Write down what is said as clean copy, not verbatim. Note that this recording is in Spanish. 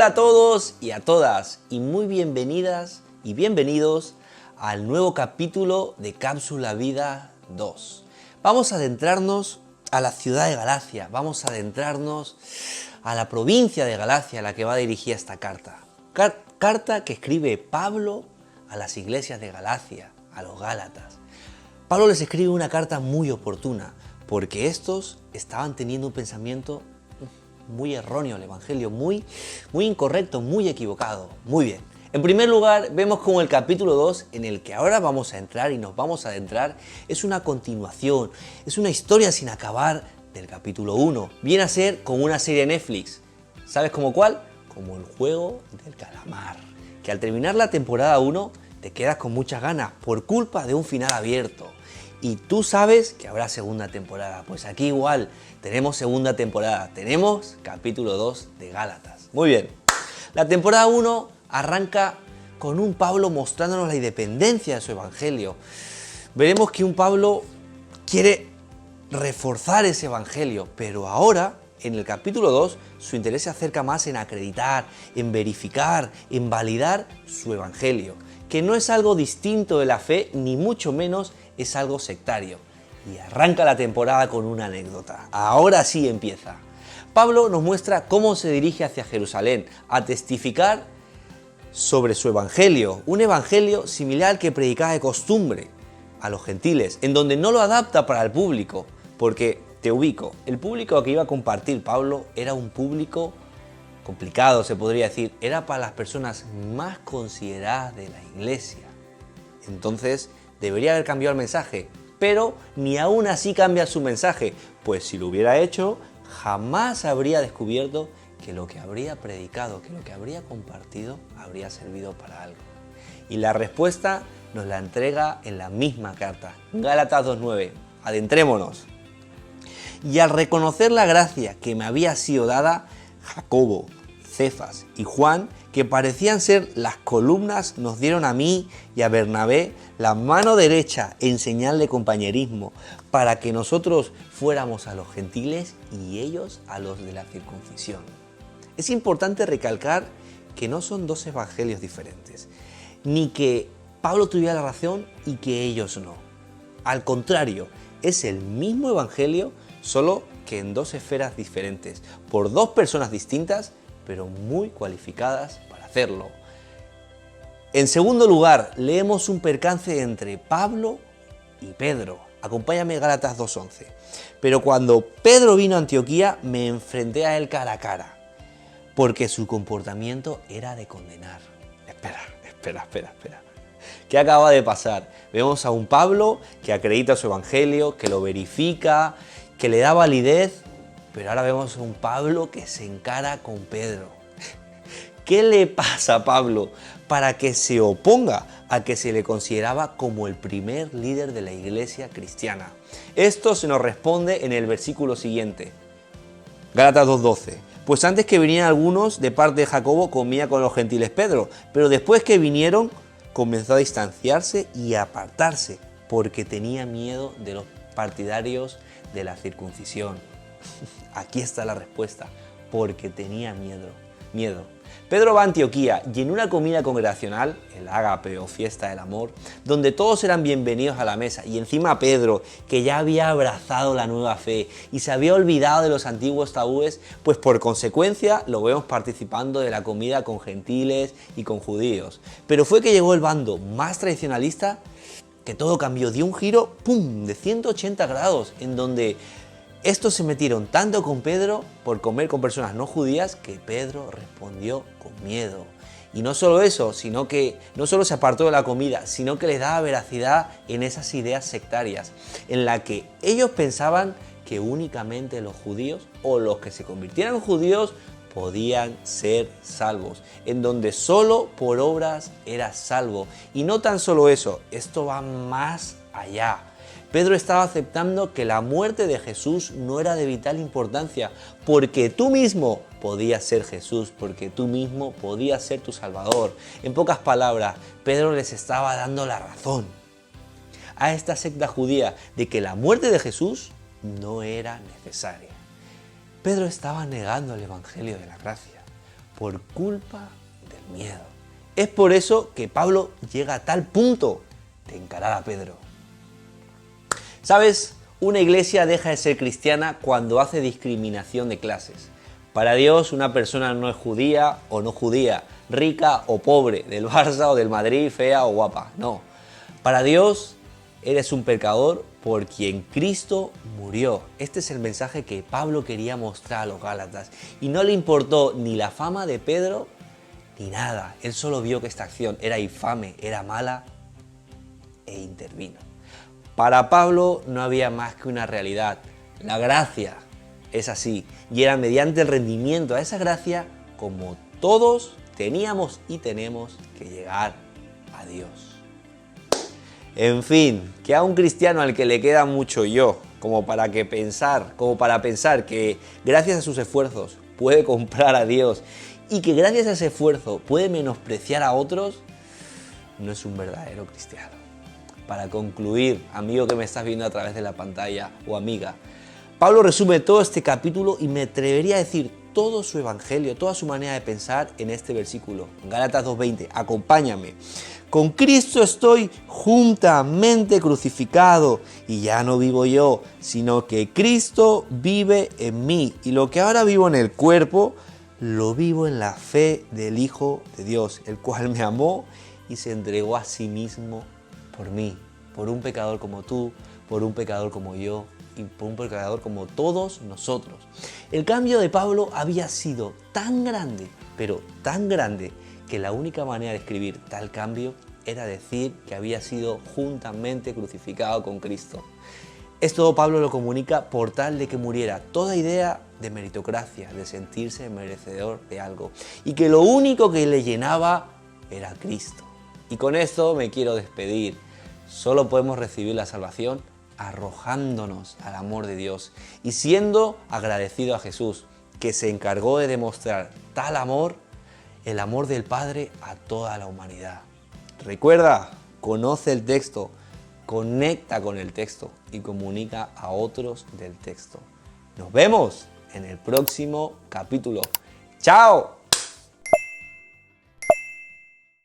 Hola a todos y a todas y muy bienvenidas y bienvenidos al nuevo capítulo de Cápsula Vida 2. Vamos a adentrarnos a la ciudad de Galacia, vamos a adentrarnos a la provincia de Galacia a la que va dirigida esta carta. Carta que escribe Pablo a las iglesias de Galacia, a los Gálatas. Pablo les escribe una carta muy oportuna porque estos estaban teniendo un pensamiento muy erróneo, el evangelio, muy incorrecto, muy equivocado. Muy bien. En primer lugar, vemos como el capítulo 2, en el que ahora vamos a entrar y nos vamos a adentrar, es una continuación, es una historia sin acabar del capítulo 1. Viene a ser como una serie de Netflix. ¿Sabes como cuál? Como el juego del calamar. Que al terminar la temporada 1 te quedas con muchas ganas por culpa de un final abierto. Y tú sabes que habrá segunda temporada. Pues aquí igual tenemos segunda temporada. Tenemos capítulo 2 de Gálatas. Muy bien. La temporada 1 arranca con un Pablo mostrándonos la independencia de su evangelio. Veremos que un Pablo quiere reforzar ese evangelio, pero ahora, en el capítulo 2, su interés se acerca más en acreditar, en verificar, en validar su evangelio, que no es algo distinto de la fe, ni mucho menos es algo sectario. Y arranca la temporada con una anécdota. Ahora sí empieza. Pablo nos muestra cómo se dirige hacia Jerusalén a testificar sobre su evangelio, un evangelio similar al que predicaba de costumbre a los gentiles, en donde no lo adapta para el público, porque te ubico, el público que iba a compartir Pablo era un público complicado, se podría decir, era para las personas más consideradas de la iglesia. Entonces, debería haber cambiado el mensaje, pero ni aún así cambia su mensaje, pues si lo hubiera hecho, jamás habría descubierto que lo que habría predicado, que lo que habría compartido, habría servido para algo. Y la respuesta nos la entrega en la misma carta, Gálatas 2:9. Adentrémonos. Y al reconocer la gracia que me había sido dada, Jacobo, Cefas y Juan, que parecían ser las columnas, nos dieron a mí y a Bernabé la mano derecha en señal de compañerismo, para que nosotros fuéramos a los gentiles y ellos a los de la circuncisión. Es importante recalcar que no son dos evangelios diferentes, ni que Pablo tuviera la razón y que ellos no. Al contrario, es el mismo evangelio, solo que en dos esferas diferentes, por dos personas distintas, pero muy cualificadas para hacerlo. En segundo lugar, leemos un percance entre Pablo y Pedro. Acompáñame, Gálatas 2:11. Pero cuando Pedro vino a Antioquía, me enfrenté a él cara a cara, porque su comportamiento era de condenar. Espera. ¿Qué acaba de pasar? Vemos a un Pablo que acredita su evangelio, que lo verifica, que le da validez, pero ahora vemos a un Pablo que se encara con Pedro. ¿Qué le pasa a Pablo para que se oponga a que se le consideraba como el primer líder de la iglesia cristiana? Esto se nos responde en el versículo siguiente, Gálatas 2:12. Pues antes que vinieran algunos de parte de Jacobo comía con los gentiles Pedro, pero después que vinieron comenzó a distanciarse y a apartarse porque tenía miedo de los partidarios de la circuncisión. Aquí está la respuesta, porque tenía miedo. Pedro va a Antioquía y en una comida congregacional, el ágape o fiesta del amor, donde todos eran bienvenidos a la mesa, y encima Pedro, que ya había abrazado la nueva fe y se había olvidado de los antiguos tabúes, pues por consecuencia lo vemos participando de la comida con gentiles y con judíos. Pero fue que llegó el bando más tradicionalista que todo cambió, dio un giro, ¡pum!, de 180 grados, en donde estos se metieron tanto con Pedro por comer con personas no judías que Pedro respondió con miedo. Y no solo eso, sino que no solo se apartó de la comida, sino que les daba veracidad en esas ideas sectarias, en la que ellos pensaban que únicamente los judíos o los que se convirtieran en judíos podían ser salvos, en donde solo por obras eras salvo. Y no tan solo eso, esto va más allá. Pedro estaba aceptando que la muerte de Jesús no era de vital importancia, porque tú mismo podías ser Jesús, porque tú mismo podías ser tu Salvador. En pocas palabras, Pedro les estaba dando la razón a esta secta judía de que la muerte de Jesús no era necesaria. Pedro estaba negando el evangelio de la gracia, por culpa del miedo. Es por eso que Pablo llega a tal punto de encarar a Pedro. ¿Sabes? Una iglesia deja de ser cristiana cuando hace discriminación de clases. Para Dios una persona no es judía o no judía, rica o pobre, del Barça o del Madrid, fea o guapa. No. Para Dios eres un pecador por quien Cristo murió. Este es el mensaje que Pablo quería mostrar a los Gálatas. Y no le importó ni la fama de Pedro ni nada. Él solo vio que esta acción era infame, era mala e intervino. Para Pablo no había más que una realidad. La gracia es así. Y era mediante el rendimiento a esa gracia como todos teníamos y tenemos que llegar a Dios. En fin, que a un cristiano al que le queda mucho yo, como para pensar que gracias a sus esfuerzos puede comprar a Dios y que gracias a ese esfuerzo puede menospreciar a otros, no es un verdadero cristiano. Para concluir, amigo que me estás viendo a través de la pantalla o amiga, Pablo resume todo este capítulo y me atrevería a decir todo su evangelio, toda su manera de pensar en este versículo. Gálatas 2:20, acompáñame. Con Cristo estoy juntamente crucificado y ya no vivo yo, sino que Cristo vive en mí. Y lo que ahora vivo en el cuerpo, lo vivo en la fe del Hijo de Dios, el cual me amó y se entregó a sí mismo por mí, por un pecador como tú, por un pecador como yo y por un pecador como todos nosotros. El cambio de Pablo había sido tan grande, pero tan grande, que la única manera de escribir tal cambio era decir que había sido juntamente crucificado con Cristo. Esto Pablo lo comunica por tal de que muriera toda idea de meritocracia, de sentirse merecedor de algo, y que lo único que le llenaba era Cristo. Y con esto me quiero despedir. Solo podemos recibir la salvación arrojándonos al amor de Dios y siendo agradecido a Jesús, que se encargó de demostrar tal amor, el amor del Padre a toda la humanidad. Recuerda, conoce el texto, conecta con el texto y comunica a otros del texto. Nos vemos en el próximo capítulo. ¡Chao!